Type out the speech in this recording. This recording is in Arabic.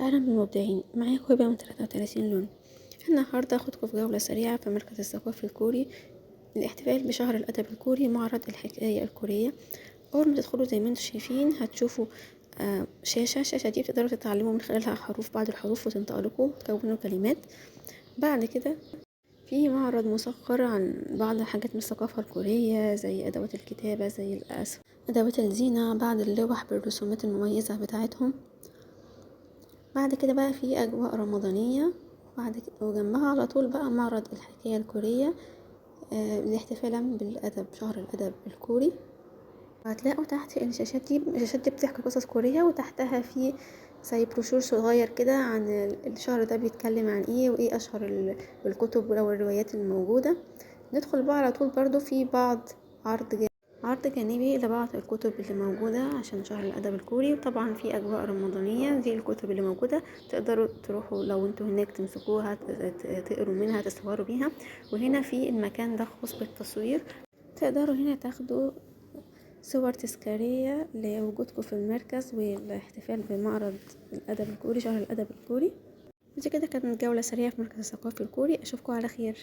عالم المبدعين. معاكم هبة من 33 لون. النهاردة هاخدكم في جولة سريعة في مركز الثقافي الكوري للاحتفال بشهر الأدب الكوري، معرض الحكاية الكورية. أول ما تدخلوا زي ما انتم شايفين هتشوفوا الشاشة دي بتقدروا تتعلموا من خلالها بعض الحروف وتنطقوا وتكونوا كلمات. بعد كده في معرض مسخر عن بعض الحاجات من الثقافة الكورية زي أدوات الكتابة، زي أدوات الزينة، بعض اللوح بالرسومات المميزة بتاعتهم. بعد كده بقى في أجواء رمضانية، وجنبها على طول بقى معرض الحكاية الكورية احتفالا بالأدب، شهر الأدب الكوري. هتلاقوا تحت الشاشات دي بتحكي قصص كورية، وتحتها في زي بروشور صغير كده عن الشهر ده بيتكلم عن ايه وايه اشهر الكتب او الروايات الموجودة. ندخل بقى على طول برضو في بعض عرض جانبي لبعض الكتب اللي موجودة عشان شهر الأدب الكوري. وطبعا في أجواء رمضانية، دي الكتب اللي موجودة تقدروا تروحوا لو انتوا هناك تمسكوها تقروا منها، تصوروا بيها. وهنا في المكان ده خاص بالتصوير، تقدروا هنا تاخدوا صور تذكارية لوجودكم في المركز والاحتفال بمعرض الأدب الكوري، شهر الأدب الكوري. دي كده كانت جولة سريعة في مركز الثقافي الكوري. أشوفكم على خير.